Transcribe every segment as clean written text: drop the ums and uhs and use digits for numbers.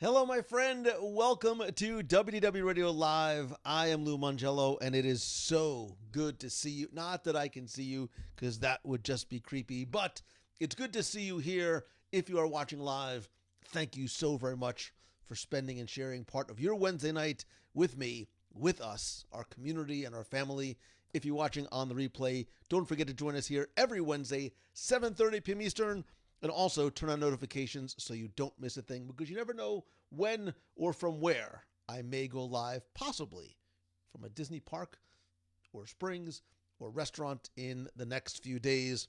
Hello, my friend. Welcome to WDW Radio Live. I am Lou Mangello, and it is so good to see you. Not that I can see you, because that would just be creepy, but it's good to see you here. If you are watching live, thank you so very much for spending and sharing part of your Wednesday night with me, with us, our community, and our family. If you're watching on the replay, don't forget to join us here every Wednesday, 7:30 p.m. Eastern. And also turn on notifications so you don't miss a thing, because you never know when or from where I may go live, possibly from a Disney park or Springs or restaurant in the next few days.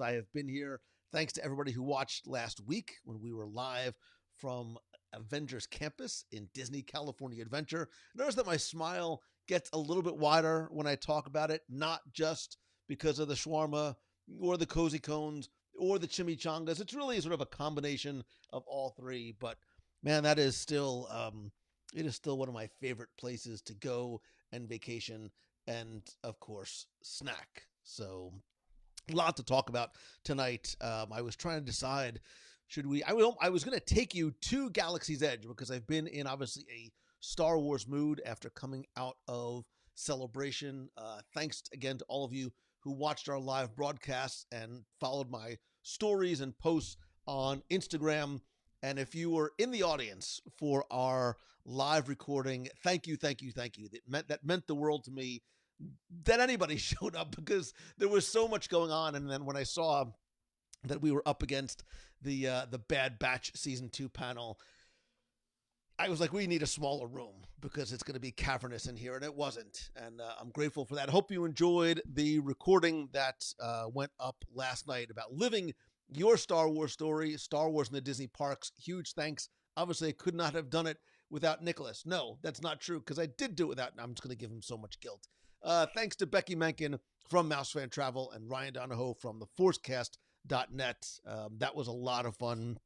I have been here. Thanks to everybody who watched last week when we were live from Avengers Campus in Disney California Adventure. Notice that my smile gets a little bit wider when I talk about it, not just because of the shawarma or the cozy cones or the chimichangas. It's really sort of a combination of all three. But man, that is still it is still one of my favorite places to go and vacation, and of course snack. So a lot to talk about tonight. I was trying to decide, should we? I was going to take you to Galaxy's Edge because I've been in obviously a Star Wars mood after coming out of Celebration. Thanks again to all of you who watched our live broadcasts and followed my stories and posts on Instagram. And if you were in the audience for our live recording, thank you, thank you, thank you. That meant the world to me that anybody showed up, because there was so much going on. And then when I saw that we were up against the Bad Batch season 2 panel, I was like, we need a smaller room because it's going to be cavernous in here, and it wasn't. And I'm grateful for that. I hope you enjoyed the recording that went up last night about living your Star Wars story, Star Wars in the Disney parks. Huge thanks. Obviously, I could not have done it without Nicholas. No, that's not true, because I did do it without, and I'm just going to give him so much guilt. Thanks to Becky Menken from Mouse Fan Travel and Ryan Donahoe from theforcecast.net. That was a lot of fun.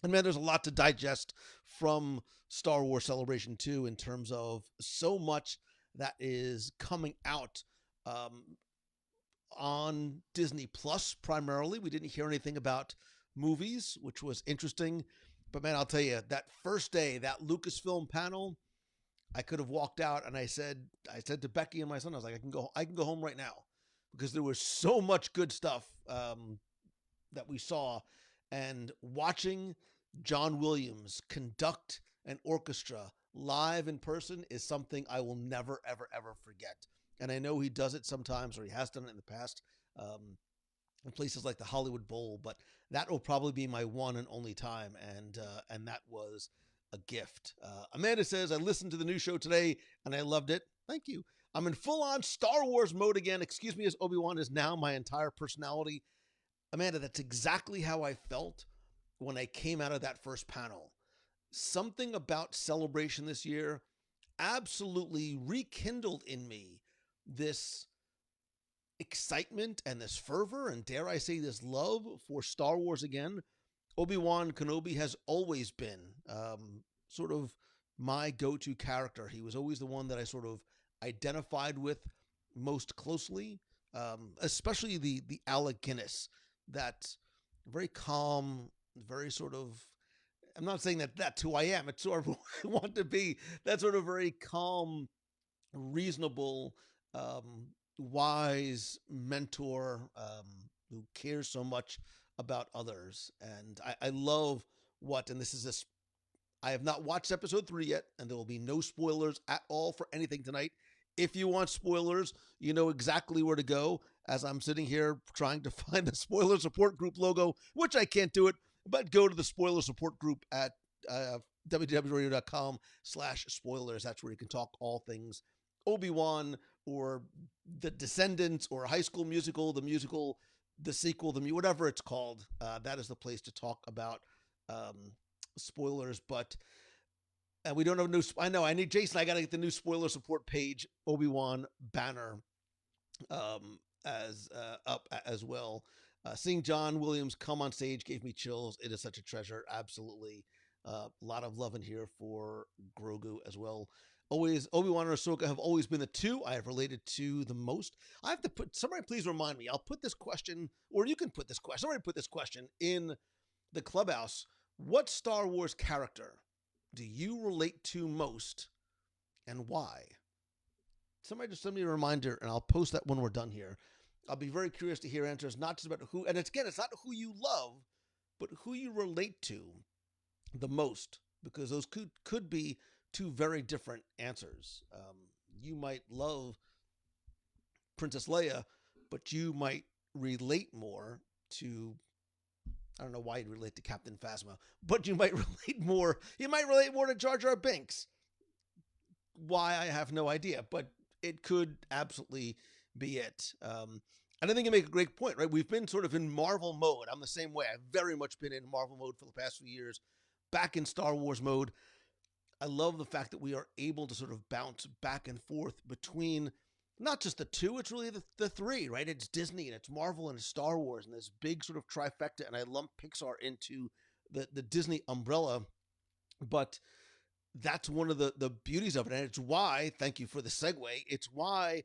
And man, there's a lot to digest from Star Wars Celebration 2 in terms of so much that is coming out on Disney Plus primarily. We didn't hear anything about movies, which was interesting. But man, I'll tell you, that first day, that Lucasfilm panel, I could have walked out, and I said to Becky and my son, I was like, I can go home right now, because there was so much good stuff that we saw. And watching John Williams conduct an orchestra live in person is something I will never, ever, ever forget. And I know he does it sometimes, or he has done it in the past, in places like the Hollywood Bowl, but that will probably be my one and only time. And that was a gift. Amanda says, I listened to the new show today and I loved it. Thank you. I'm in full-on Star Wars mode again. Excuse me, as Obi-Wan is now my entire personality. Amanda, that's exactly how I felt when I came out of that first panel. Something about Celebration this year absolutely rekindled in me this excitement and this fervor, and dare I say this love for Star Wars again. Obi-Wan Kenobi has always been sort of my go-to character. He was always the one that I sort of identified with most closely, especially the Alec Guinness, that very calm, very sort of, I'm not saying that that's who I am. It's sort of who I want to be. That sort of very calm, reasonable, wise mentor who cares so much about others. And I love and this is this, I have not watched episode 3 yet, and there will be no spoilers at all for anything tonight. If you want spoilers, you know exactly where to go, as I'm sitting here trying to find the spoiler support group logo, which I can't do it, but go to the spoiler support group at www.radio.com/spoilers. That's where you can talk all things Obi-Wan or the Descendants or High School Musical, the sequel, whatever it's called. That is the place to talk about spoilers. But we don't have new. I know. I need Jason. I got to get the new spoiler support page Obi-Wan banner as up as well. Seeing John Williams come on stage gave me chills. It is such a treasure. Absolutely. A lot of love in here for Grogu as well. Always, Obi-Wan and Ahsoka have always been the two I have related to the most. I have to put, somebody please remind me, I'll put this question, or you can put this question, somebody put this question in the clubhouse. What Star Wars character do you relate to most and why? Somebody just send me a reminder and I'll post that when we're done here. I'll be very curious to hear answers, not just about who, and it's, again, it's not who you love, but who you relate to the most, because those could be two very different answers. You might love Princess Leia, but you might relate more to, I don't know why you'd relate to Captain Phasma, but you might relate more. You might relate more to Jar Jar Binks. Why, I have no idea, but it could absolutely be it. And I think you make a great point, right? We've been sort of in Marvel mode. I'm the same way. I've very much been in Marvel mode for the past few years, back in Star Wars mode. I love the fact that we are able to sort of bounce back and forth between not just the two, it's really the three, right? It's Disney and it's Marvel and it's Star Wars and this big sort of trifecta. And I lump Pixar into the Disney umbrella. But that's one of the beauties of it. And it's why, thank you for the segue, it's why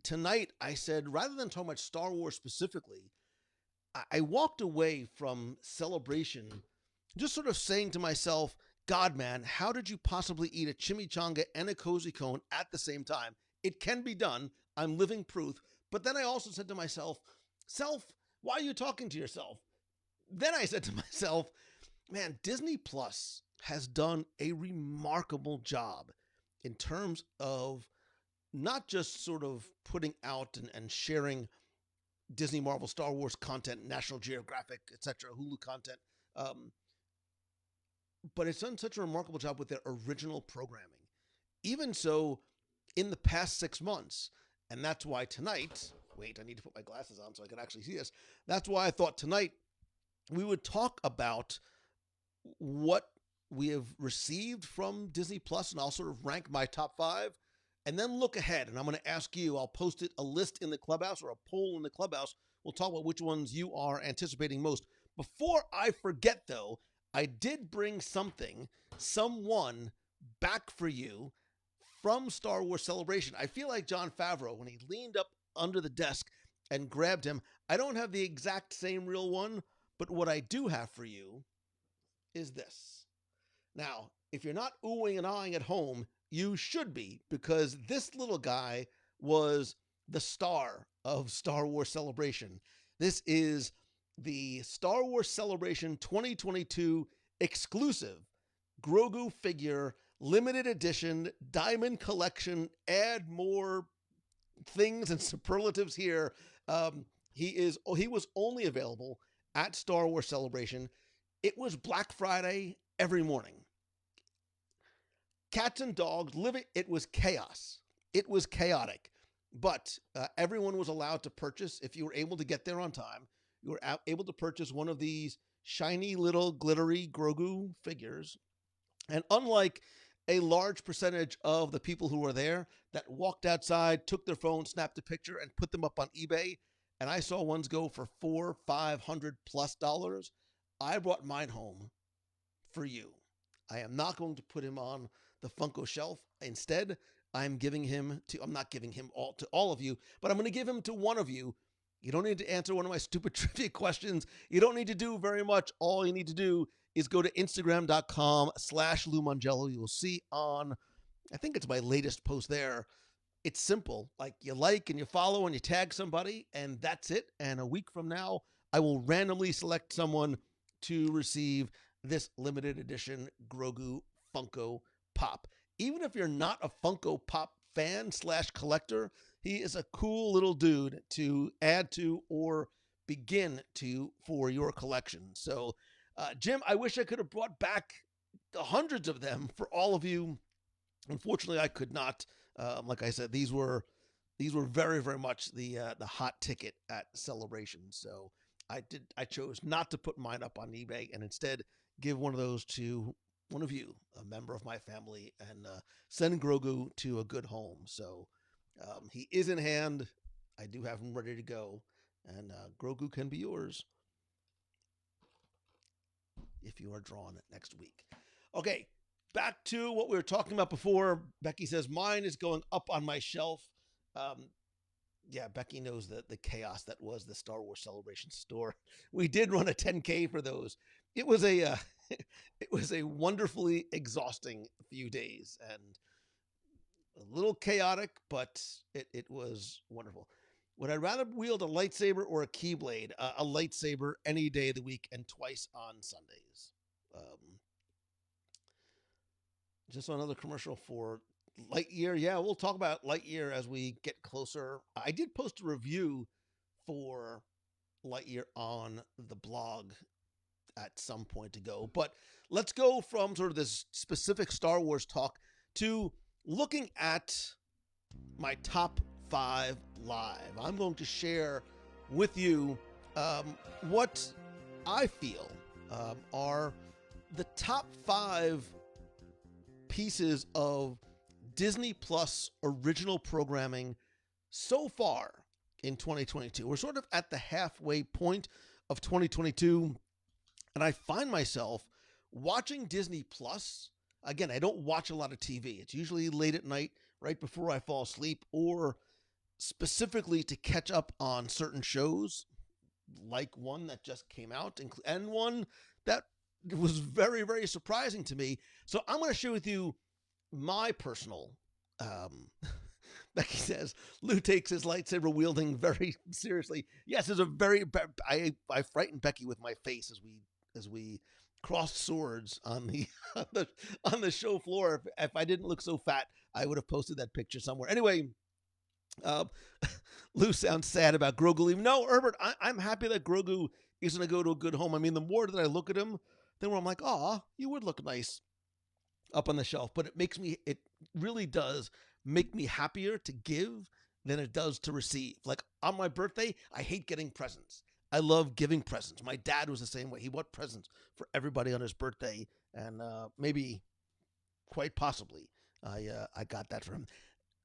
tonight I said, rather than talking about Star Wars specifically, I walked away from Celebration just sort of saying to myself, God, man, how did you possibly eat a chimichanga and a cozy cone at the same time? It can be done. I'm living proof. But then I also said to myself, self, why are you talking to yourself? Then I said to myself, man, Disney Plus has done a remarkable job in terms of not just sort of putting out and sharing Disney, Marvel, Star Wars content, National Geographic, etc., Hulu content, but it's done such a remarkable job with their original programming. Even so, in the past 6 months, and that's why tonight, wait, I need to put my glasses on so I can actually see this. That's why I thought tonight we would talk about what we have received from Disney Plus, and I'll sort of rank my top 5, and then look ahead. And I'm going to ask you, I'll post it, a list in the clubhouse or a poll in the clubhouse. We'll talk about which ones you are anticipating most. Before I forget, though, I did bring someone back for you from Star Wars Celebration. I feel like Jon Favreau when he leaned up under the desk and grabbed him. I don't have the exact same real one, but what I do have for you is this. Now, if you're not oohing and ahhing at home, you should be, because this little guy was the star of Star Wars Celebration. This is the Star Wars Celebration 2022 exclusive Grogu figure, limited edition, diamond collection, add more things and superlatives here. He was only available at Star Wars Celebration. It was Black Friday every morning. Cats and dogs living, it was chaos. It was chaotic. But everyone was allowed to purchase, if you were able to get there on time, you were able to purchase one of these shiny little glittery Grogu figures. And unlike a large percentage of the people who were there that walked outside, took their phone, snapped a picture, and put them up on eBay, and I saw ones go for $400-500+, I brought mine home for you. I am not going to put him on the Funko shelf. Instead, I'm not giving him all to all of you, but I'm going to give him to one of you. You don't need to answer one of my stupid trivia questions. You don't need to do very much. All you need to do is go to Instagram.com/Lou Mongello. You will see on, I think it's my latest post there. It's simple. Like, you like and you follow and you tag somebody, and that's it. And a week from now, I will randomly select someone to receive this limited edition Grogu Funko Pop. Even if you're not a Funko Pop fan/collector, he is a cool little dude to add to or begin to for your collection. So, Jim, I wish I could have brought back the hundreds of them for all of you. Unfortunately, I could not. Like I said, these were very, very much the hot ticket at Celebration. So I chose not to put mine up on eBay and instead give one of those to one of you, a member of my family, and send Grogu to a good home. So he is in hand. I do have him ready to go, and Grogu can be yours if you are drawn next week. Okay, back to what we were talking about before. Becky says, mine is going up on my shelf. Um, yeah, Becky knows the chaos that was the Star Wars Celebration store. We did run a 10K for those. It was a it was a wonderfully exhausting few days and a little chaotic, but it was wonderful. Would I rather wield a lightsaber or a keyblade? A lightsaber any day of the week and twice on Sundays. Just another commercial for Lightyear. Yeah, we'll talk about Lightyear as we get closer. I did post a review for Lightyear on the blog at some point ago, but let's go from sort of this specific Star Wars talk to looking at my top 5 live. I'm going to share with you what I feel are the top 5 pieces of Disney Plus original programming so far in 2022. We're sort of at the halfway point of 2022, and I find myself watching Disney Plus. Again, I don't watch a lot of TV. It's usually late at night, right before I fall asleep, or specifically to catch up on certain shows, like one that just came out, and one that was very, very surprising to me. So I'm going to share with you my personal, Becky says, Lou takes his lightsaber wielding very seriously. Yes, it's a very, I frightened Becky with my face as we crossed swords on the on the show floor. If I didn't look so fat, I would have posted that picture somewhere. Anyway, Lou sounds sad about Grogu leaving. No, Herbert, I'm happy that Grogu is going to go to a good home. I mean, the more that I look at him, the more I'm like, oh, you would look nice up on the shelf. But it really does make me happier to give than it does to receive. Like on my birthday, I hate getting presents. I love giving presents. My dad was the same way. He bought presents for everybody on his birthday, and maybe, quite possibly, I got that for him.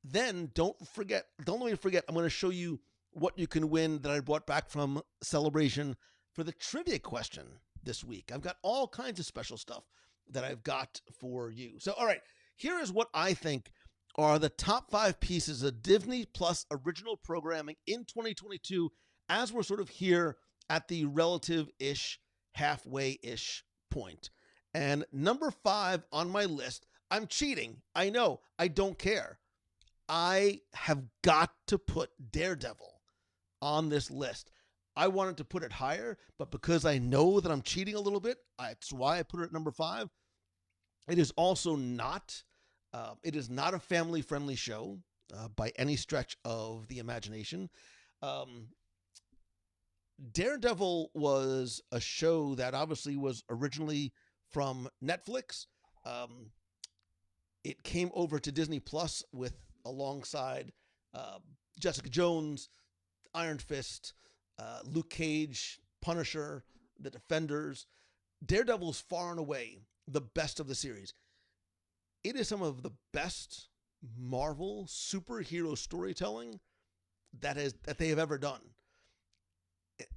Then don't let me forget, I'm going to show you what you can win that I brought back from Celebration for the trivia question this week. I've got all kinds of special stuff that I've got for you. So, all right, here is what I think are the top 5 pieces of Disney Plus original programming in 2022 as we're sort of here at the relative-ish, halfway-ish point. And number 5 on my list, I'm cheating. I know. I don't care. I have got to put Daredevil on this list. I wanted to put it higher, but because I know that I'm cheating a little bit, that's why I put it at number 5. It is also not, it is not a family-friendly show by any stretch of the imagination. Daredevil was a show that obviously was originally from Netflix. It came over to Disney Plus alongside Jessica Jones, Iron Fist, Luke Cage, Punisher, The Defenders. Daredevil is far and away the best of the series. It is some of the best Marvel superhero storytelling that they have ever done.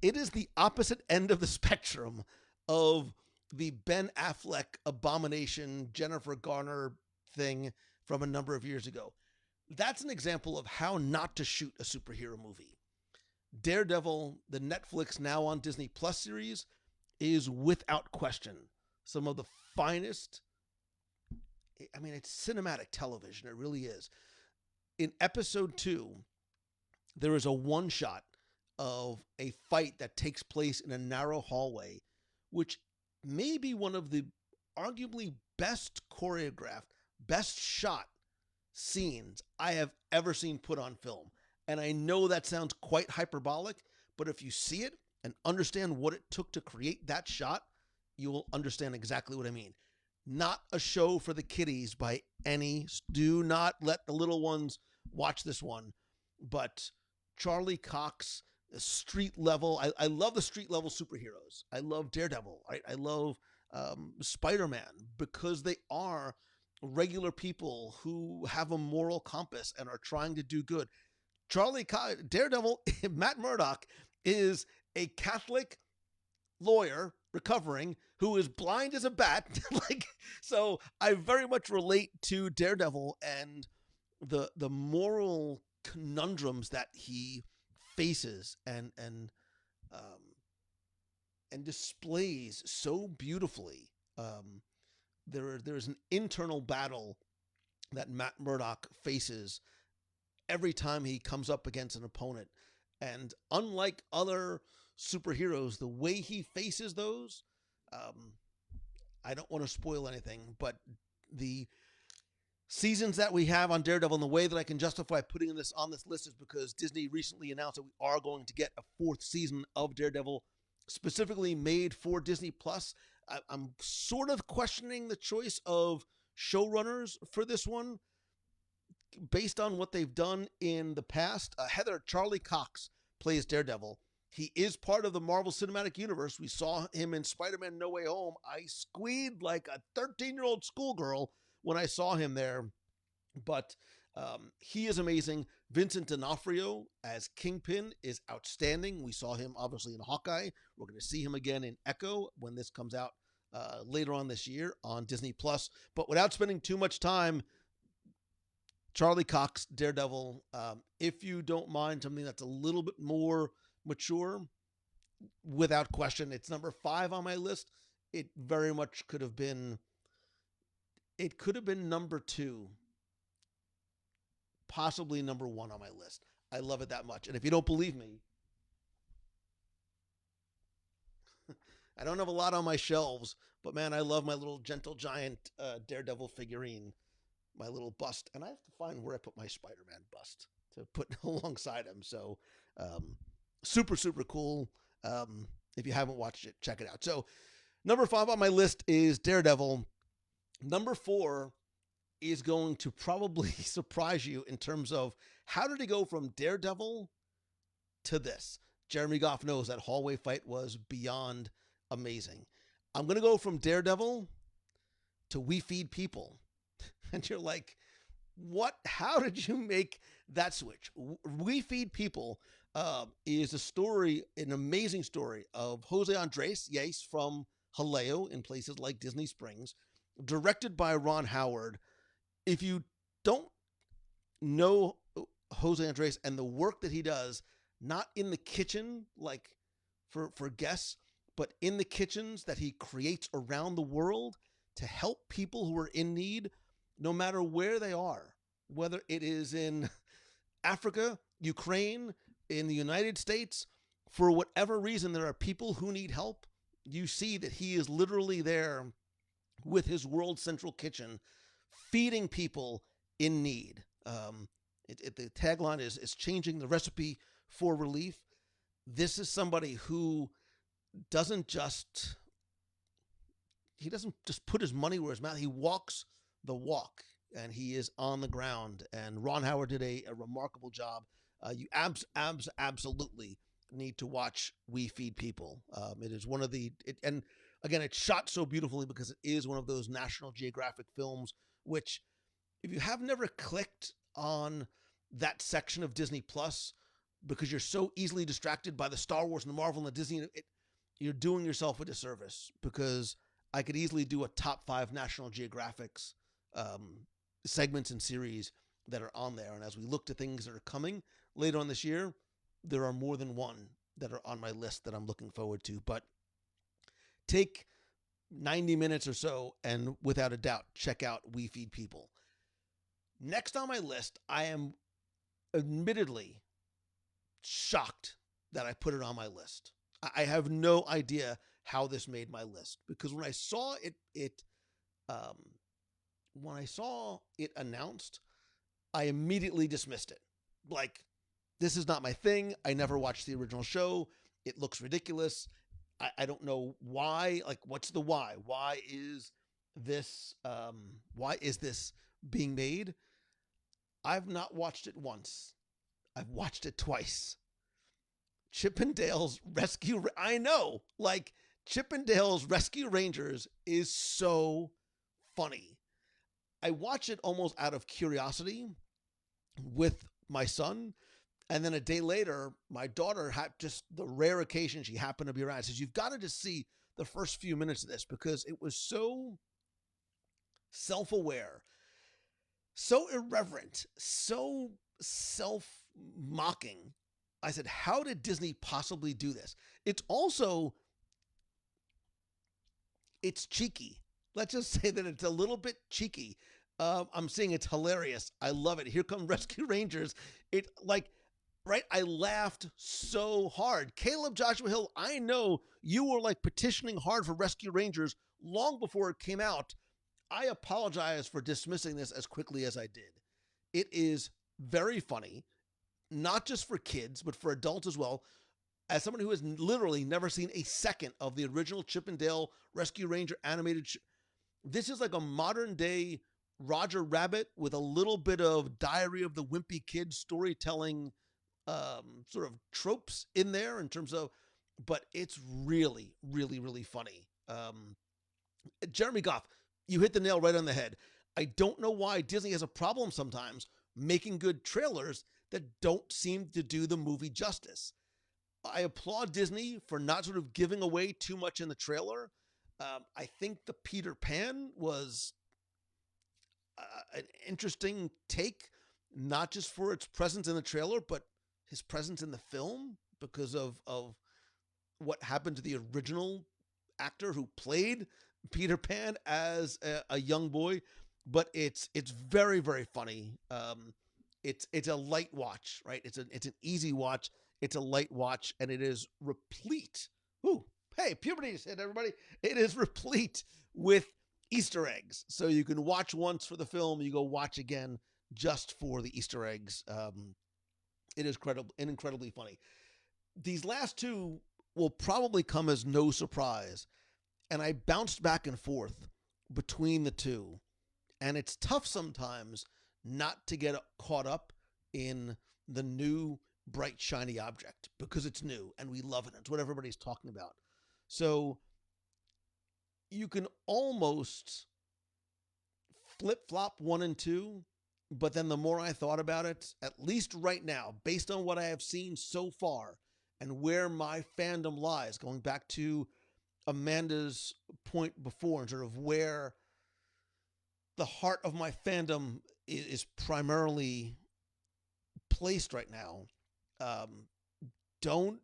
It is the opposite end of the spectrum of the Ben Affleck Abomination, Jennifer Garner thing from a number of years ago. That's an example of how not to shoot a superhero movie. Daredevil, the Netflix now on Disney Plus series, is without question some of the finest. I mean, it's cinematic television. It really is. In episode 2, there is a one shot of a fight that takes place in a narrow hallway, which may be one of the arguably best choreographed, best shot scenes I have ever seen put on film. And I know that sounds quite hyperbolic, but if you see it and understand what it took to create that shot, you will understand exactly what I mean. Not a show for the kiddies by any. Do not let the little ones watch this one. But Charlie Cox, street level. I love the street level superheroes. I love Daredevil. I love Spider-Man because they are regular people who have a moral compass and are trying to do good. Daredevil, Matt Murdock is a Catholic lawyer recovering, who is blind as a bat. Like, so I very much relate to Daredevil and the moral conundrums that he faces um, and displays so beautifully. There's an internal battle that Matt Murdock faces every time he comes up against an opponent. And unlike other superheroes, the way he faces those, um, I don't want to spoil anything, but the seasons that we have on Daredevil and the way that I can justify putting this on this list is because Disney recently announced that we are going to get a fourth season of Daredevil specifically made for Disney Plus. I'm sort of questioning the choice of showrunners for this one based on what they've done in the past. Charlie Cox plays Daredevil. He is part of the Marvel Cinematic Universe. We saw him in Spider-Man No Way Home. I squealed like a 13-year-old schoolgirl when I saw him there. But he is amazing. Vincent D'Onofrio as Kingpin is outstanding. We saw him obviously in Hawkeye. We're going to see him again in Echo when this comes out later on this year on Disney Plus. But without spending too much time, Charlie Cox, Daredevil. If you don't mind something that's a little bit more mature, without question, it's number 5 on my list. It very much could have been. It could have been number 2, possibly number 1 on my list. I love it that much. And if you don't believe me, I don't have a lot on my shelves, but man, I love my little gentle giant Daredevil figurine, my little bust. And I have to find where I put my Spider-Man bust to put alongside him. So super, super cool. If you haven't watched it, check it out. So number 5 on my list is Daredevil. Number 4 is going to probably surprise you in terms of how did he go from Daredevil to this? Jeremy Goff knows that hallway fight was beyond amazing. I'm going to go from Daredevil to We Feed People. And you're like, what? How did you make that switch? We Feed People is a story, an amazing story of Jose Andres, yes, from Haleo in places like Disney Springs, directed by Ron Howard. If you don't know Jose Andres and the work that he does, not in the kitchen, like for guests, but in the kitchens that he creates around the world to help people who are in need, no matter where they are, whether it is in Africa, Ukraine, in the United States, for whatever reason, there are people who need help. You see that he is literally there with his World Central Kitchen, feeding people in need. The tagline is changing the recipe for relief. This is somebody who doesn't just put his money where his mouth. He walks the walk, and he is on the ground. And Ron Howard did a remarkable job. You absolutely need to watch We Feed People. It is one of and again, it's shot so beautifully because it is one of those National Geographic films, which if you have never clicked on that section of Disney Plus because you're so easily distracted by the Star Wars and the Marvel and the Disney, you're doing yourself a disservice, because I could easily do a top 5 National Geographics segments and series that are on there. And as we look to things that are coming later on this year, there are more than one that are on my list that I'm looking forward to. But take 90 minutes or so and without a doubt, check out We Feed People. Next on my list, I am admittedly shocked that I put it on my list. I have no idea how this made my list, because when I saw it announced, I immediately dismissed it. Like, this is not my thing. I never watched the original show. It looks ridiculous. I don't know why. Like, what's the why? Why is this being made? I've not watched it once. I've watched it twice. Chippendale's Rescue. I know, like, Chippendale's Rescue Rangers is so funny. I watch it almost out of curiosity with my son. And then a day later, my daughter had just the rare occasion she happened to be around. Says, you've got to just see the first few minutes of this because it was so self-aware, so irreverent, so self-mocking. I said, how did Disney possibly do this? It's also, it's cheeky. Let's just say that it's a little bit cheeky. I'm saying it's hilarious. I love it. Here come Rescue Rangers. It like, right? I laughed so hard. Caleb Joshua Hill, I know you were like petitioning hard for Rescue Rangers long before it came out. I apologize for dismissing this as quickly as I did. It is very funny, not just for kids, but for adults as well. As someone who has literally never seen a second of the original Chip and Dale Rescue Ranger animated, this is like a modern day Roger Rabbit with a little bit of Diary of the Wimpy Kid storytelling sort of tropes in there in terms of, but it's really, really, really funny. Jeremy Goff, you hit the nail right on the head. I don't know why Disney has a problem sometimes making good trailers that don't seem to do the movie justice. I applaud Disney for not sort of giving away too much in the trailer. I think the Peter Pan was an interesting take, not just for its presence in the trailer, but his presence in the film because of what happened to the original actor who played Peter Pan as a young boy. But it's very, very funny. It's a light watch, right? It's an easy watch. It's a light watch, and it is replete. Ooh, hey, puberty hit, everybody. It is replete with Easter eggs. So you can watch once for the film, you go watch again just for the Easter eggs. It is incredibly funny. These last two will probably come as no surprise. And I bounced back and forth between the two. And it's tough sometimes not to get caught up in the new bright, shiny object because it's new and we love it. It's what everybody's talking about. So you can almost flip-flop 1 and 2, but then the more I thought about it, at least right now, based on what I have seen so far and where my fandom lies, going back to Amanda's point before and sort of where the heart of my fandom is primarily placed right now. Don't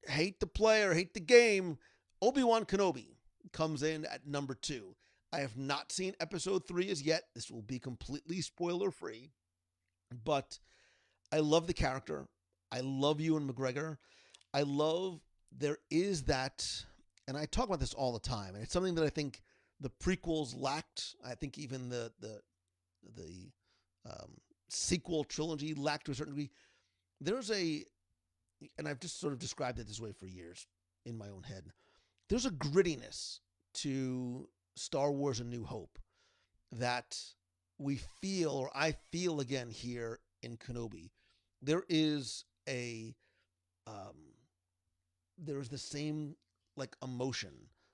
hate the player, hate the game. Obi-Wan Kenobi comes in at number 2. I have not seen episode 3 as yet. This will be completely spoiler free, but I love the character. I love Ewan McGregor. I love there is that, and I talk about this all the time, and it's something that I think the prequels lacked. I think even the sequel trilogy lacked to a certain degree. There's and I've just sort of described it this way for years in my own head. There's a grittiness to Star Wars: A New Hope that we feel, or I feel again here in Kenobi. There is there is the same like emotion.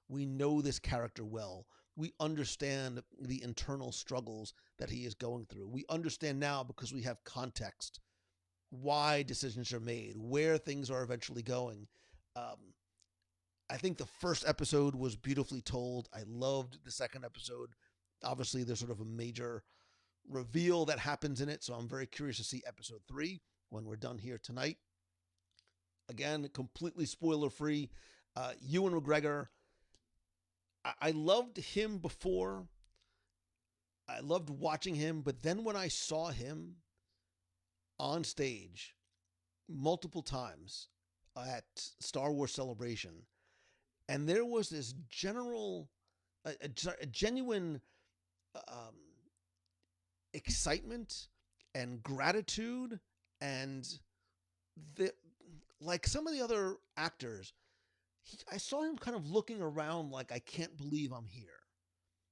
We know this character well. We understand the internal struggles that he is going through. We understand now because we have context why decisions are made, where things are eventually going. I think the first episode was beautifully told. I loved the second episode. Obviously, there's sort of a major reveal that happens in it, so I'm very curious to see episode 3 when we're done here tonight. Again, completely spoiler-free. Ewan McGregor, I loved him before. I loved watching him, but then when I saw him on stage multiple times at Star Wars Celebration, and there was this a genuine excitement and gratitude, and like some of the other actors, I saw him kind of looking around like, I can't believe I'm here.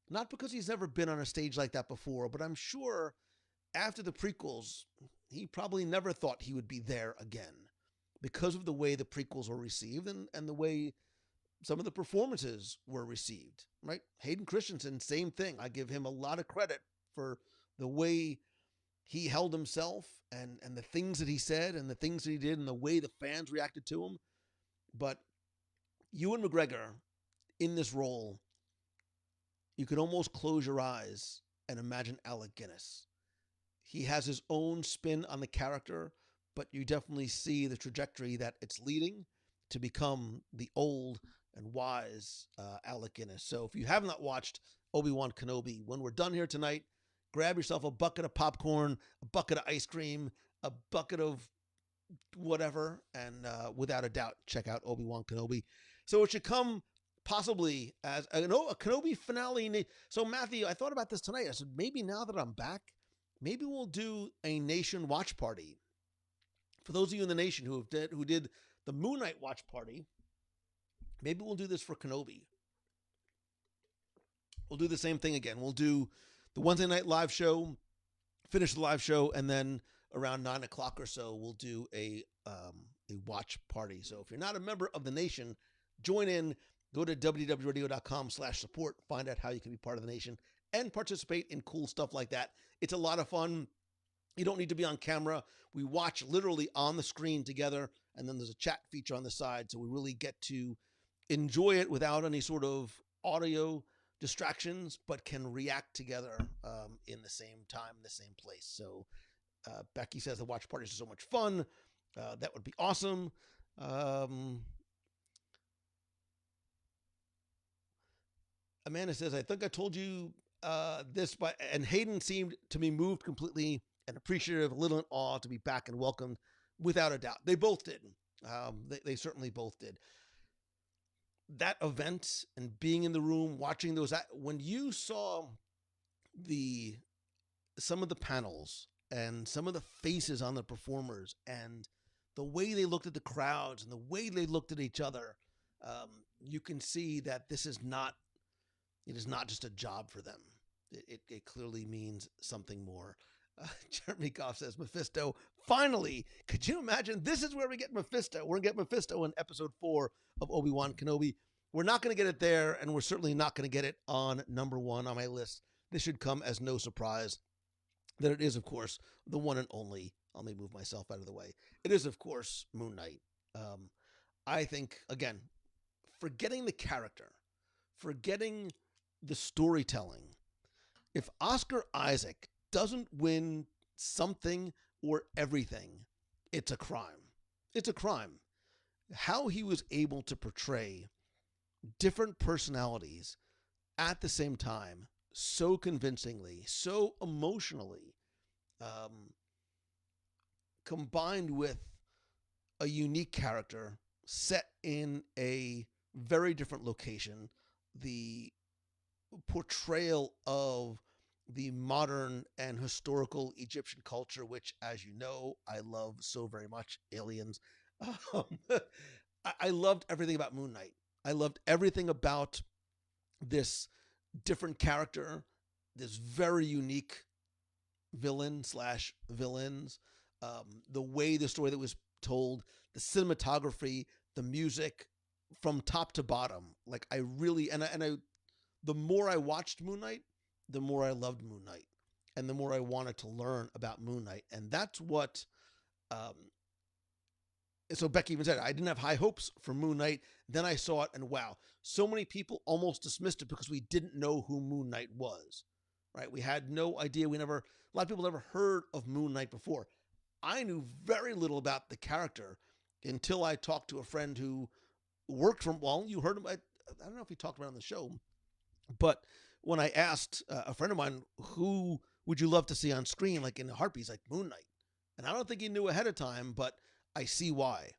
Not because he's never been on a stage like that before, but I'm sure after the prequels, he probably never thought he would be there again because of the way the prequels were received and the way some of the performances were received, right? Hayden Christensen, same thing. I give him a lot of credit for the way he held himself and the things that he said and the things that he did and the way the fans reacted to him. But Ewan McGregor in this role, you could almost close your eyes and imagine Alec Guinness. He has his own spin on the character, but you definitely see the trajectory that it's leading to become the old and wise Alec Guinness. So if you have not watched Obi-Wan Kenobi, when we're done here tonight, grab yourself a bucket of popcorn, a bucket of ice cream, a bucket of whatever, and without a doubt, check out Obi-Wan Kenobi. So it should come possibly as a Kenobi finale. So Matthew, I thought about this tonight. I said, maybe now that I'm back, maybe we'll do a nation watch party. For those of you in the nation who did the Moon Knight watch party, maybe we'll do this for Kenobi. We'll do the same thing again. We'll do the Wednesday night live show, finish the live show, and then around 9 o'clock or so, we'll do a watch party. So if you're not a member of the nation, join in. Go to www.radio.com/support. Find out how you can be part of the nation and participate in cool stuff like that. It's a lot of fun. You don't need to be on camera. We watch literally on the screen together, and then there's a chat feature on the side, so we really get to enjoy it without any sort of audio distractions, but can react together in the same time, in the same place. So Becky says the watch parties are so much fun. That would be awesome. Amanda says, I think I told you this, and Hayden seemed to be moved completely and appreciative, a little in awe to be back and welcomed, without a doubt. They both did. They certainly both did. That event and being in the room, watching those, when you saw some of the panels and some of the faces on the performers and the way they looked at the crowds and the way they looked at each other, you can see that it is not just a job for them. It clearly means something more. Jeremy Goff says, Mephisto, finally, could you imagine? This is where we get Mephisto. We're going to get Mephisto in episode 4 of Obi-Wan Kenobi. We're not going to get it there, and we're certainly not going to get it on number 1 on my list. This should come as no surprise that it is, of course, the one and only. Let me move myself out of the way. It is, of course, Moon Knight. I think, again, forgetting the character, forgetting the storytelling, if Oscar Isaac doesn't win something or everything, it's a crime. It's a crime. How he was able to portray different personalities at the same time so convincingly, so emotionally, combined with a unique character set in a very different location, the portrayal of the modern and historical Egyptian culture, which, as you know, I love so very much, aliens. I loved everything about Moon Knight. I loved everything about this different character, this very unique villain/villains, the way the story that was told, the cinematography, the music, from top to bottom. Like I really, the more I watched Moon Knight, the more I loved Moon Knight, and the more I wanted to learn about Moon Knight, and that's what. So Becky even said, I didn't have high hopes for Moon Knight. Then I saw it, and wow, so many people almost dismissed it because we didn't know who Moon Knight was, right? We had no idea. A lot of people never heard of Moon Knight before. I knew very little about the character until I talked to a friend who worked from, well, you heard him. I don't know if he talked about it on the show, but when I asked a friend of mine, who would you love to see on screen, like in a heartbeat, he's like, Moon Knight. And I don't think he knew ahead of time, but I see why.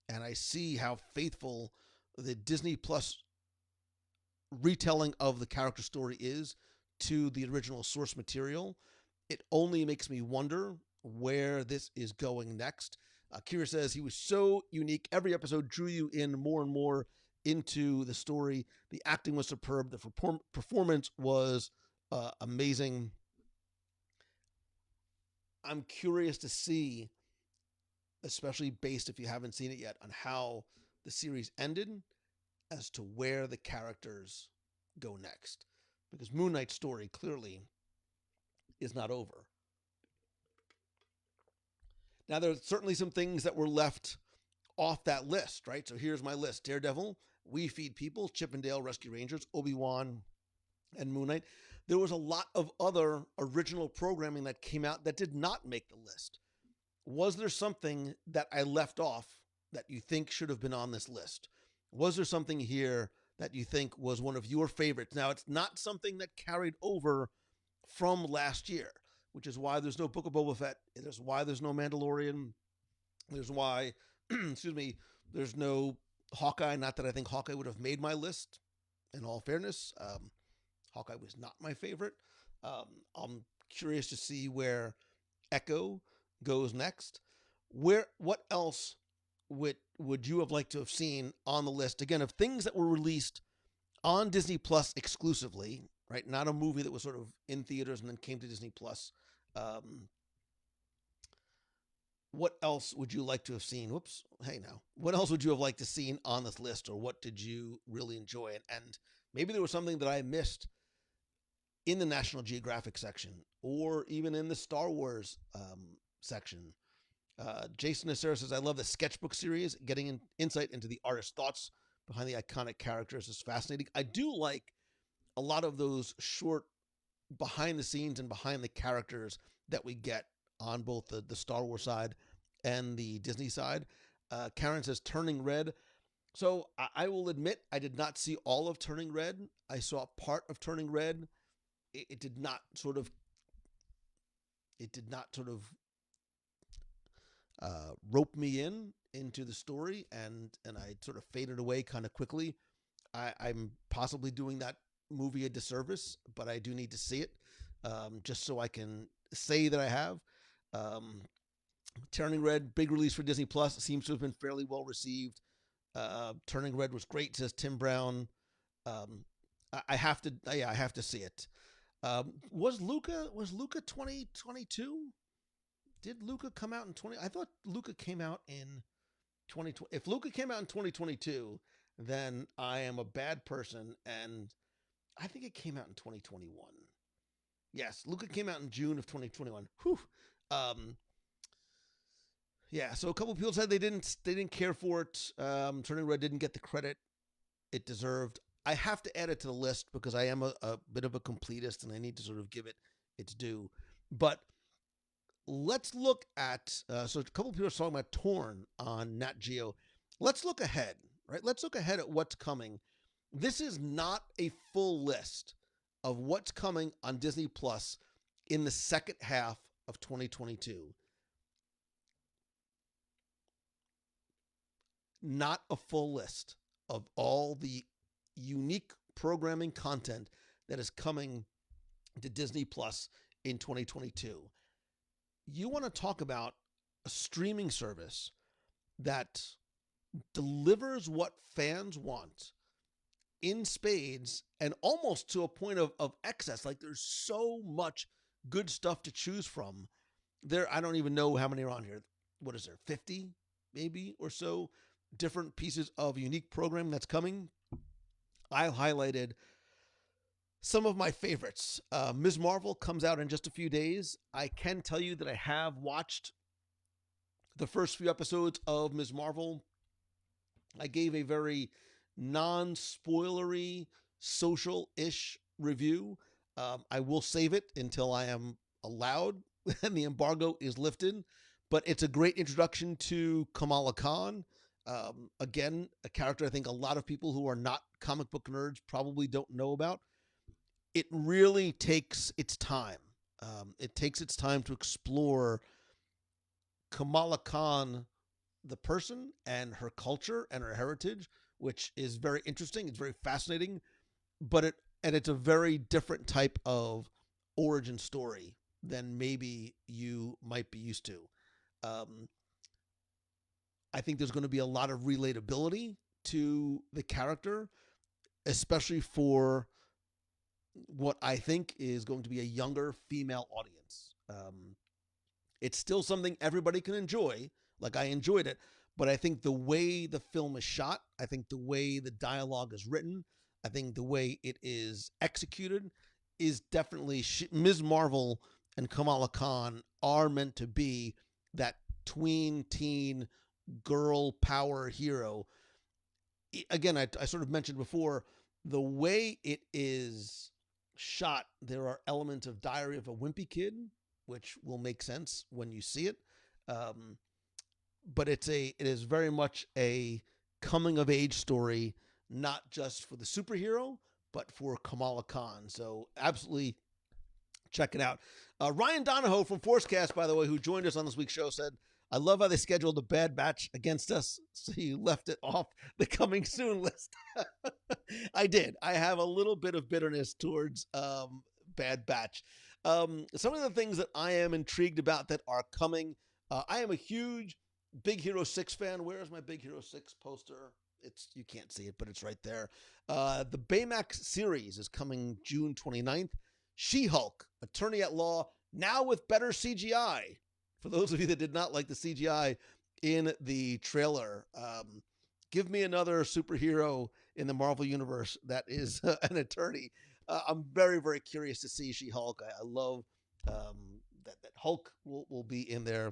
And I see how faithful the Disney Plus retelling of the character story is to the original source material. It only makes me wonder where this is going next. Kira says he was so unique. Every episode drew you in more and more into the story. The acting was superb. The performance was amazing. I'm curious to see, especially based, if you haven't seen it yet, on how the series ended as to where the characters go next. Because Moon Knight's story clearly is not over. Now, there's certainly some things that were left off that list, right? So here's my list. Daredevil, We Feed People, Chippendale Rescue Rangers, Obi-Wan, and Moon Knight. There was a lot of other original programming that came out that did not make the list. Was there something that I left off that you think should have been on this list? Was there something here that you think was one of your favorites? Now, it's not something that carried over from last year, which is why there's no Book of Boba Fett. There's why there's no Mandalorian. There's why, excuse me, there's no Hawkeye. Not that I think Hawkeye would have made my list, in all fairness. Hawkeye was not my favorite. I'm curious to see where Echo goes next. What else would you have liked to have seen on the list? Again, of things that were released on Disney Plus exclusively, right? Not a movie that was sort of in theaters and then came to Disney Plus. What else would you like to have seen? Whoops. Hey, now. What else would you have liked to seen on this list, or what did you really enjoy? And maybe there was something that I missed in the National Geographic section, or even in the Star Wars section. Jason Acera says, I love the sketchbook series. Getting insight into the artist's thoughts behind the iconic characters is fascinating. I do like a lot of those short behind the scenes and behind the characters that we get on both the Star Wars side and the Disney side. Karen says, Turning Red. So I will admit, I did not see all of Turning Red. I saw part of Turning Red. It did not sort of rope me into the story, and I sort of faded away kind of quickly. I'm possibly doing that movie a disservice, but I do need to see it just so I can say that I have. Turning Red, big release for Disney Plus, seems to have been fairly well received. Turning Red was great, says Tim Brown. I have to see it. Was Luca 2022? Did Luca come out in 20? I thought Luca came out in 2020. If Luca came out in 2022, then I am a bad person, and I think it came out in 2021. Yes, Luca came out in June of 2021. Whew. Yeah, so a couple of people said they didn't care for it. Turning Red didn't get the credit it deserved. I have to add it to the list because I am a bit of a completist and I need to sort of give it its due. But let's look at, so a couple of people are talking about Torn on Nat Geo. Let's look ahead, right? Let's look ahead at what's coming. This is not a full list of what's coming on Disney Plus in the second half of 2022. Not a full list of all the unique programming content that is coming to Disney Plus in 2022. You want to talk about a streaming service that delivers what fans want in spades and almost to a point of excess. Like, there's so much good stuff to choose from. I don't even know how many are on here. What is there, 50 maybe or so different pieces of unique programming that's coming? I highlighted some of my favorites. Ms. Marvel comes out in just a few days. I can tell you that I have watched the first few episodes of Ms. Marvel. I gave a very non-spoilery, social-ish review. I will save it until I am allowed and the embargo is lifted. But it's a great introduction to Kamala Khan. Again, a character I think a lot of people who are not comic book nerds probably don't know about. It really takes its time. It takes its time to explore Kamala Khan, the person, and her culture and her heritage, which is very interesting. It's very fascinating, but it's a very different type of origin story than maybe you might be used to. I think there's going to be a lot of relatability to the character, especially for what I think is going to be a younger female audience. It's still something everybody can enjoy. Like, I enjoyed it, but I think the way the film is shot, I think the way the dialogue is written, I think the way it is executed is definitely Ms. Marvel and Kamala Khan are meant to be that tween teen girl power hero. again, I sort of mentioned before the way it is shot. There are elements of Diary of a Wimpy Kid, which will make sense when you see it. Um, but it is very much a coming of age story, not just for the superhero, but for Kamala Khan. So absolutely check it out. Ryan Donahoe from Forcecast, by the way, who joined us on this week's show, said, I love how they scheduled a Bad Batch against us, so you left it off the coming soon list. I did. I have a little bit of bitterness towards Bad Batch. Some of the things that I am intrigued about that are coming. I am a huge Big Hero 6 fan. Where is my Big Hero 6 poster? You can't see it, but it's right there. The Baymax series is coming June 29th. She-Hulk, Attorney at Law, now with better CGI. For those of you that did not like the CGI in the trailer, give me another superhero in the Marvel Universe that is an attorney. I'm very, very curious to see She-Hulk. I love that Hulk will be in there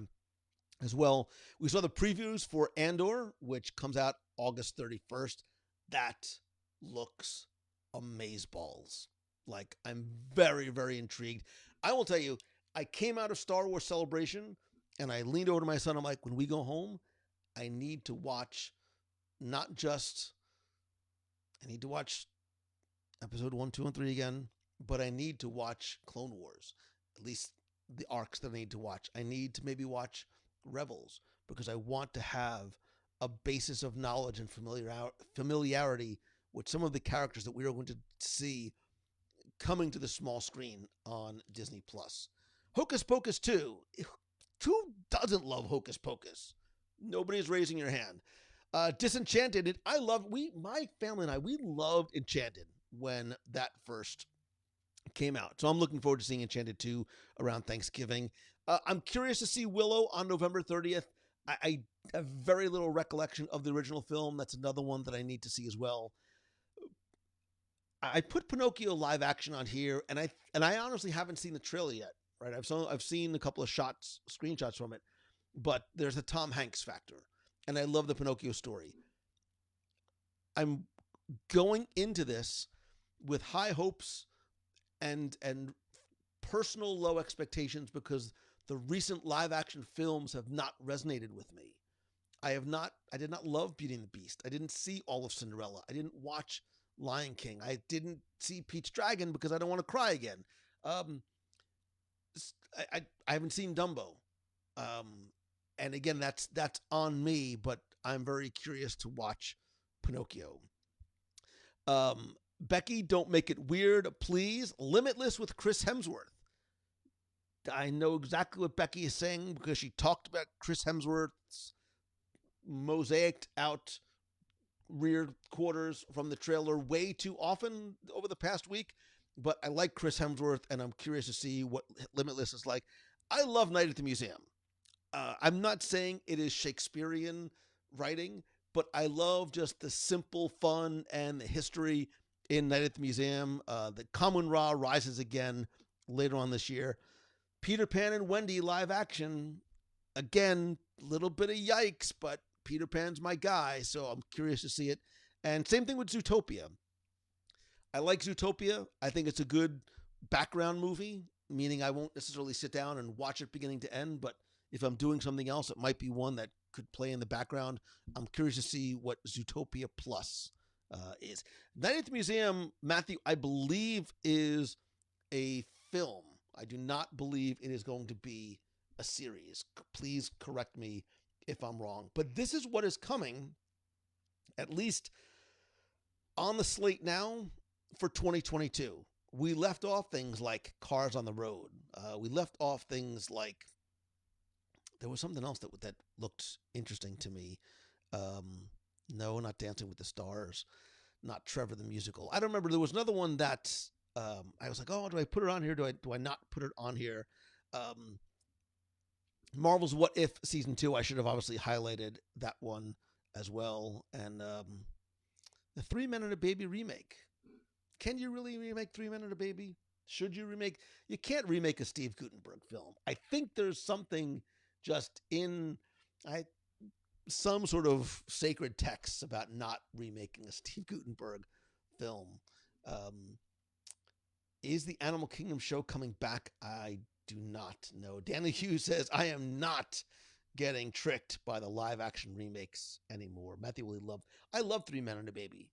as well. We saw the previews for Andor, which comes out August 31st. That looks amazeballs. Like, I'm very, very intrigued. I will tell you, I came out of Star Wars Celebration and I leaned over to my son. I'm like, when we go home, I need to watch episode 1, 2, and 3 again, but I need to watch Clone Wars, at least the arcs that I need to watch. I need to maybe watch Rebels because I want to have a basis of knowledge and familiarity with some of the characters that we are going to see coming to the small screen on Disney Plus. Hocus Pocus 2. Who doesn't love Hocus Pocus? Nobody's raising your hand. Disenchanted. My family and I, we loved Enchanted when that first came out. So I'm looking forward to seeing Enchanted 2 around Thanksgiving. I'm curious to see Willow on November 30th. I have very little recollection of the original film. That's another one that I need to see as well. I put Pinocchio live action on here, and I honestly haven't seen the trailer yet. Right, I've seen a couple of screenshots from it, but there's a Tom Hanks factor, and I love the Pinocchio story. I'm going into this with high hopes and personal low expectations because the recent live action films have not resonated with me. I did not love Beauty and the Beast. I didn't see all of Cinderella. I didn't watch Lion King. I didn't see Pete's Dragon because I don't want to cry again. I haven't seen Dumbo. And again, that's on me, but I'm very curious to watch Pinocchio. Becky, don't make it weird, please. Limitless with Chris Hemsworth. I know exactly what Becky is saying because she talked about Chris Hemsworth's mosaicked out rear quarters from the trailer way too often over the past week. But I like Chris Hemsworth, and I'm curious to see what Limitless is like. I love Night at the Museum. I'm not saying it is Shakespearean writing, but I love just the simple fun and the history in Night at the Museum. The Kamun-Ra rises again later on this year. Peter Pan and Wendy live action. Again, little bit of yikes, but Peter Pan's my guy, so I'm curious to see it. And same thing with Zootopia. I like Zootopia. I think it's a good background movie, meaning I won't necessarily sit down and watch it beginning to end, but if I'm doing something else, it might be one that could play in the background. I'm curious to see what Zootopia Plus is. Night at the Museum, Matthew, I believe is a film. I do not believe it is going to be a series. Please correct me if I'm wrong. But this is what is coming, at least on the slate now, for 2022. We left off things like Cars on the Road. We left off things like, there was something else that looked interesting to me. No, not Dancing with the Stars, not Trevor the Musical. I don't remember. There was another one that I was like, oh, do I put it on here? Do I not put it on here? Marvel's What If Season 2, I should have obviously highlighted that one as well. And the 3 Men and a Baby remake. Can you really remake 3 Men and a Baby? Should you remake? You can't remake a Steve Guttenberg film. I think there's something just in some sort of sacred texts about not remaking a Steve Guttenberg film. Is the Animal Kingdom show coming back? I do not know. Danny Hughes says, I am not getting tricked by the live action remakes anymore. Matthew Willie I love Three Men and a Baby.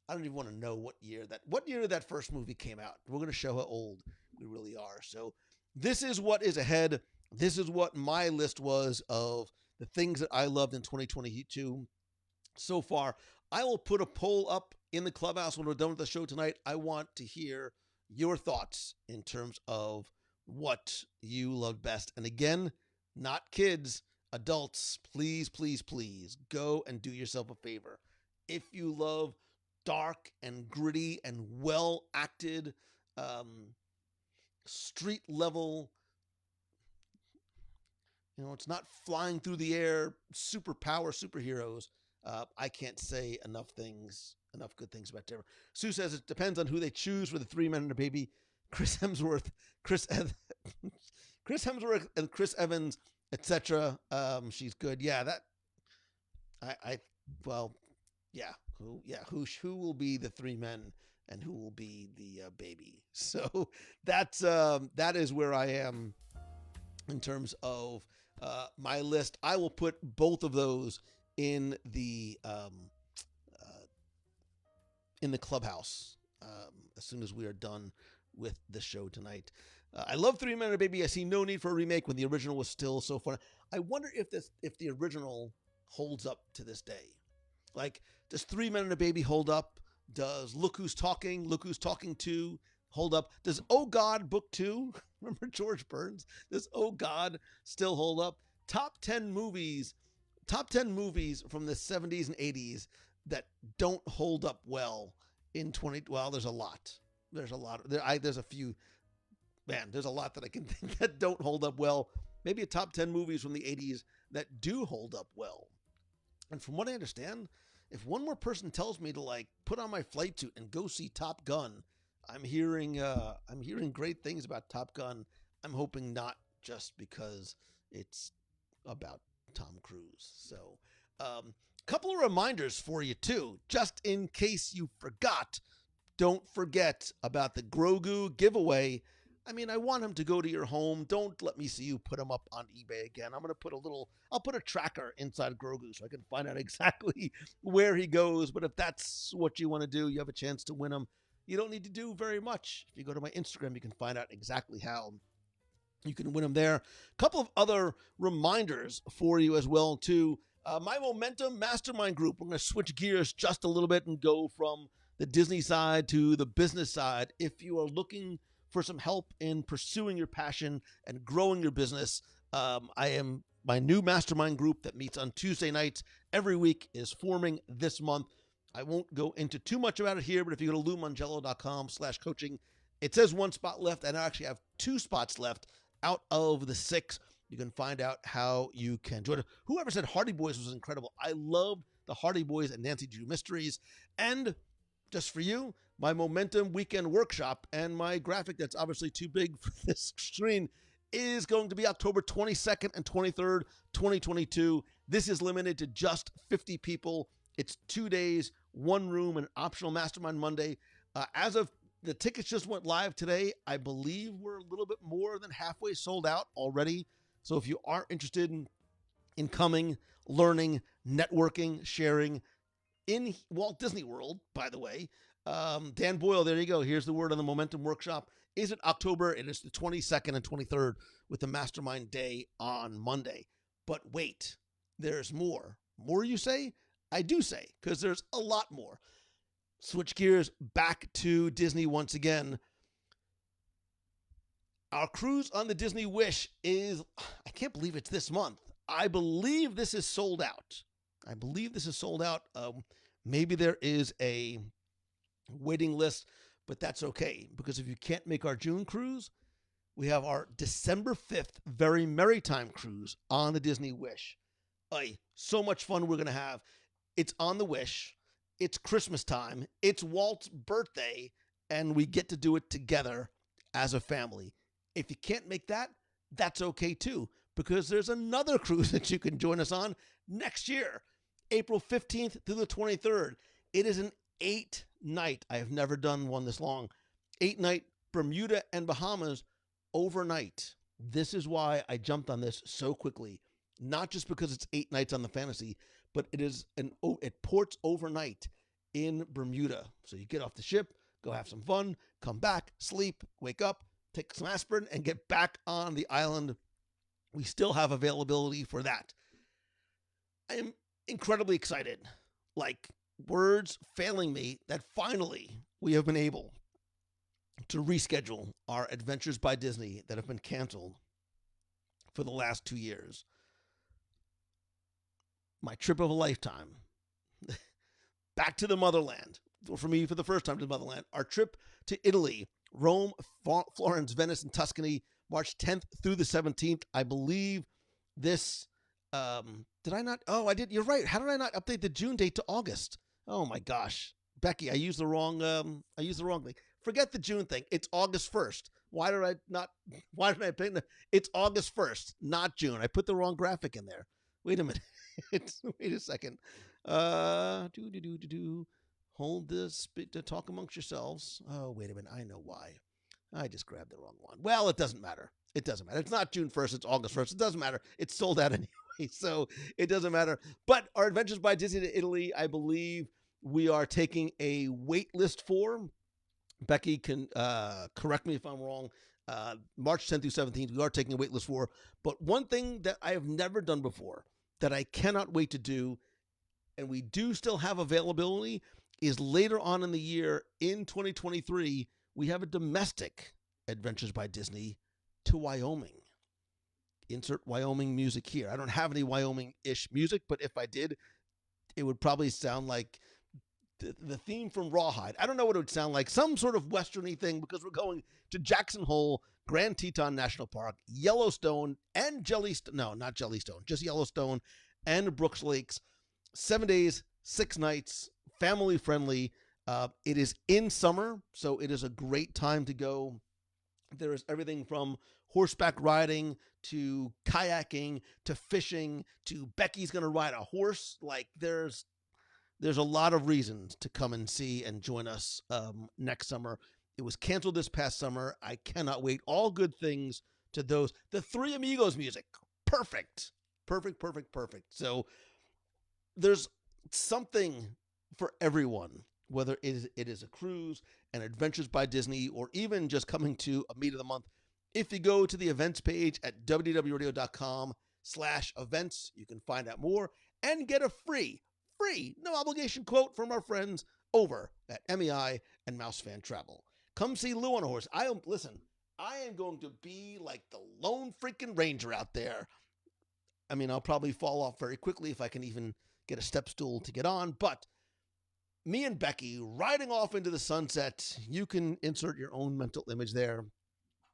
I don't even want to know what year that first movie came out. We're going to show how old we really are. So this is what is ahead. This is what my list was of the things that I loved in 2022 so far. I will put a poll up in the clubhouse when we're done with the show tonight. I want to hear your thoughts in terms of what you loved best. And again, not kids, adults, please, please, please go and do yourself a favor. If you love dark and gritty and well acted, street level, it's not flying through the air, superheroes. I can't say enough good things about Daredevil. Sue says it depends on who they choose for the Three Men and a Baby. Chris Hemsworth, and Chris Evans, etc. She's good. Yeah, who will be the three men and who will be the baby? So that is where I am in terms of my list. I will put both of those in the clubhouse as soon as we are done with the show tonight. I love Three Men and a Baby. I see no need for a remake when the original was still so fun. I wonder if the original holds up to this day. Like, does Three Men and a Baby hold up? Does Look Who's Talking 2 hold up? Does Oh God Book 2, remember George Burns? Does Oh God still hold up? Top 10 movies from the 70s and 80s that don't hold up well in there's a lot. There's a few. Man, there's a lot that I can think that don't hold up well. Maybe a top 10 movies from the 80s that do hold up well. And from what I understand, if one more person tells me to put on my flight suit and go see Top Gun, I'm hearing great things about Top Gun. I'm hoping not just because it's about Tom Cruise. So, couple of reminders for you too, just in case you forgot. Don't forget about the Grogu giveaway. I mean, I want him to go to your home. Don't let me see you put him up on eBay again. I'll put a tracker inside Grogu so I can find out exactly where he goes. But if that's what you want to do, you have a chance to win him. You don't need to do very much. If you go to my Instagram, you can find out exactly how you can win them there. A couple of other reminders for you as well, too. My Momentum Mastermind Group. We're going to switch gears just a little bit and go from the Disney side to the business side. If you are looking for some help in pursuing your passion and growing your business, my new mastermind group that meets on Tuesday nights every week is forming this month. I won't go into too much about it here, but if you go to loumongello.com/coaching, it says one spot left, and I actually have 2 spots left out of the 6. You can find out how you can join it. Whoever said Hardy Boys was incredible. I loved the Hardy Boys and Nancy Drew Mysteries. And just for you, my Momentum Weekend Workshop and my graphic that's obviously too big for this screen is going to be October 22nd and 23rd, 2022. This is limited to just 50 people. It's 2 days, 1 room, and optional Mastermind Monday. As of the tickets just went live today, I believe we're a little bit more than halfway sold out already. So if you are interested in coming, learning, networking, sharing in Walt Disney World, by the way, Dan Boyle, there you go. Here's the word on the Momentum Workshop. Is it October? It is the 22nd and 23rd with the Mastermind Day on Monday. But wait, there's more. More, you say? I do say, because there's a lot more. Switch gears back to Disney once again. Our cruise on the Disney Wish is, I can't believe it's this month. I believe this is sold out. Maybe there is a waiting list, but that's okay, because if you can't make our June cruise, we have our December 5th Very Merry Time cruise on the Disney Wish. So much fun we're going to have. It's on the Wish. It's Christmas time. It's Walt's birthday, and we get to do it together as a family. If you can't make that, that's okay too, because there's another cruise that you can join us on next year, April 15th through the 23rd. It is an 8-night, I have never done one this long, 8-night Bermuda and Bahamas overnight. This is why I jumped on this so quickly. Not just because it's 8 nights on the Fantasy, but it ports overnight in Bermuda. So you get off the ship, go have some fun, come back, sleep, wake up, take some aspirin, and get back on the island. We still have availability for that. I am incredibly excited. Like, words failing me that finally we have been able to reschedule our Adventures by Disney that have been canceled for the last 2 years. My trip of a lifetime. Back to the motherland. For me, for the first time to the motherland. Our trip to Italy, Rome, Florence, Venice, and Tuscany, March 10th through the 17th. I believe this, did I not? Oh, I did. You're right. How did I not update the June date to August? Oh my gosh. Becky, I used the wrong thing. Forget the June thing. It's August 1st. Why did I pick it? It's August 1st, not June. I put the wrong graphic in there. Wait a minute. Wait a second. Hold this bit to talk amongst yourselves. Oh, wait a minute. I know why. I just grabbed the wrong one. Well, it doesn't matter. It doesn't matter. It's not June 1st. It's August 1st. It doesn't matter. It's sold out anyway, so it doesn't matter. But our Adventures by Disney to Italy, I believe we are taking a wait list for. Becky can correct me if I'm wrong. March 10th through 17th, we are taking a wait list for. But one thing that I have never done before that I cannot wait to do, and we do still have availability, is later on in the year in 2023, we have a domestic Adventures by Disney to Wyoming. Insert Wyoming music here. I don't have any Wyoming-ish music, but if I did, it would probably sound like the theme from Rawhide. I don't know what it would sound like. Some sort of westerny thing, because we're going to Jackson Hole, Grand Teton National Park, Yellowstone, and Jellystone. No, not Jellystone. Just Yellowstone and Brooks Lakes. 7 days, 6 nights, family friendly. It is in summer, so it is a great time to go. There is everything from horseback riding to kayaking to fishing to Becky's going to ride a horse. Like, there's a lot of reasons to come and see and join us next summer. It was canceled this past summer. I cannot wait. All good things to those. The Three Amigos music. Perfect. Perfect. So there's something for everyone, whether it is a cruise, an Adventures by Disney, or even just coming to a meet of the month. If you go to the events page at www.radio.com/events, you can find out more and get a free, no obligation quote from our friends over at MEI and Mouse Fan Travel. Come see Lou on a horse. I am going to be like the lone freaking ranger out there. I mean, I'll probably fall off very quickly if I can even get a step stool to get on, but me and Becky riding off into the sunset. You can insert your own mental image there.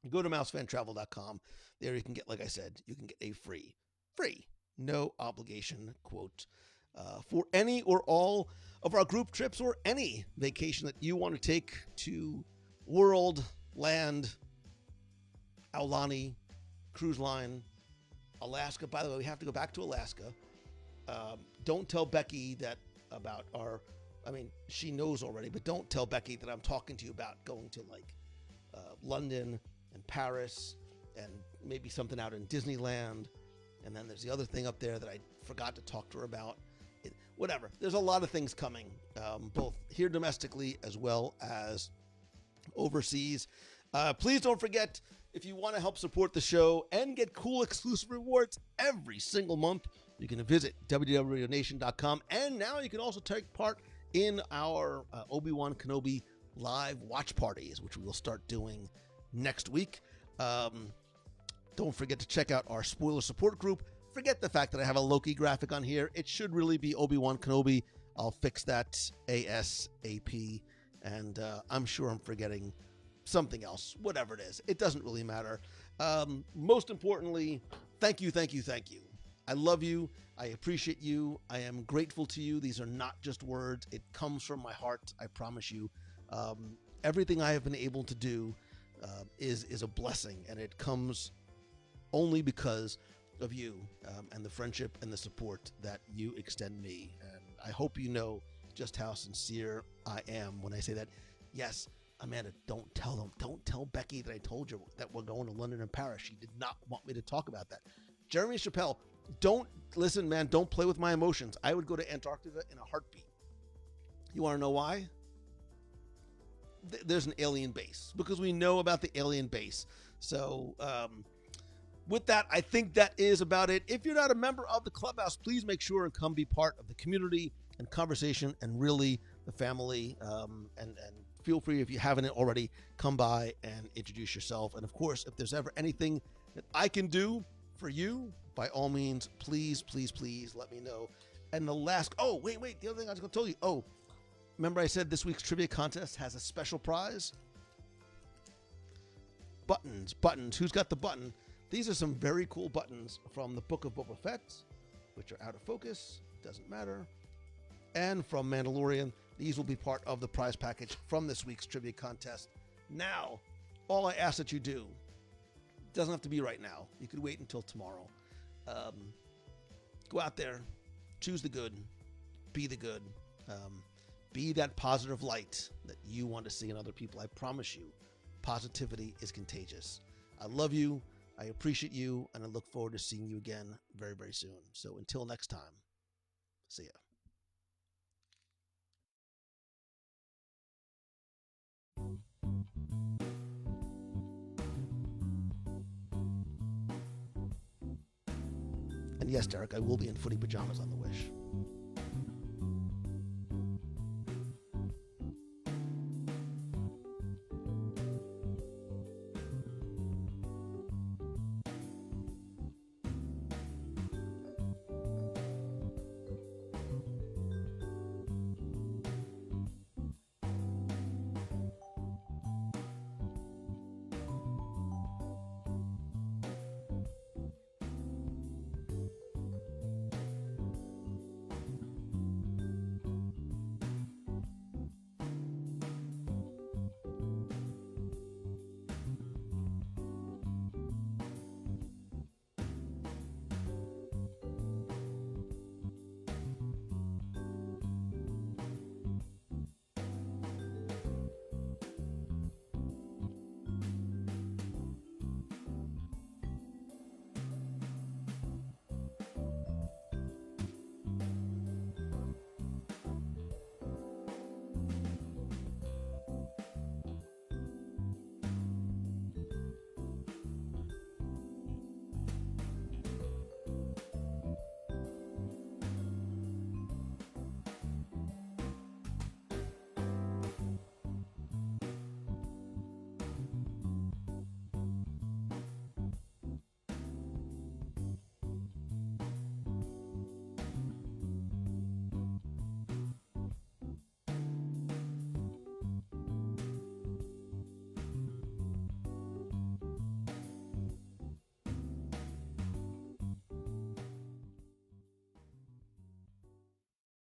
Go to mousefantravel.com. There you can get, like I said, you can get a free, no obligation quote for any or all of our group trips or any vacation that you want to take to World, Land, Aulani, Cruise Line, Alaska. By the way, we have to go back to Alaska. Don't tell Becky that about our, I mean, she knows already, but don't tell Becky that I'm talking to you about going to like London and Paris and maybe something out in Disneyland. And then there's the other thing up there that I forgot to talk to her about. Whatever. There's a lot of things coming, both here domestically as well as overseas. Please don't forget, if you want to help support the show and get cool exclusive rewards every single month, you can visit www.radionation.com. And now you can also take part in our Obi-Wan Kenobi live watch parties, which we will start doing next week. Don't forget to check out our spoiler support group. Forget the fact that I have a Loki graphic on here. It should really be Obi-Wan Kenobi. I'll fix that ASAP. And I'm sure I'm forgetting something else. Whatever it is. It doesn't really matter. Most importantly, thank you. I love you. I appreciate you. I am grateful to you. These are not just words. It comes from my heart. I promise you. Everything I have been able to do is a blessing. And it comes only because of you and the friendship and the support that you extend me. And I hope you know just how sincere I am when I say that. Yes, Amanda, don't tell them. Don't tell Becky that I told you that we're going to London and Paris. She did not want me to talk about that. Jeremy Chappelle, don't listen, man. Don't play with my emotions. I would go to Antarctica in a heartbeat. You want to know why? There's an alien base, because we know about the alien base. So with that, I think that is about it. If you're not a member of the clubhouse, please make sure and come be part of the community and conversation and really the family. And feel free, if you haven't already, come by and introduce yourself. And of course, if there's ever anything that I can do for you, by all means, please, please, please let me know. And the last, wait, the other thing I was going to tell you. Remember I said this week's trivia contest has a special prize? Buttons. Who's got the button? These are some very cool buttons from the Book of Boba Fett, which are out of focus, doesn't matter. And from Mandalorian, these will be part of the prize package from this week's trivia contest. Now, all I ask that you do, doesn't have to be right now. You could wait until tomorrow. Go out there, choose the good, be the good. Be that positive light that you want to see in other people. I promise you, positivity is contagious. I love you. I appreciate you. And I look forward to seeing you again very, very soon. So until next time, see ya. And yes, Derek, I will be in footy pajamas on the Wish.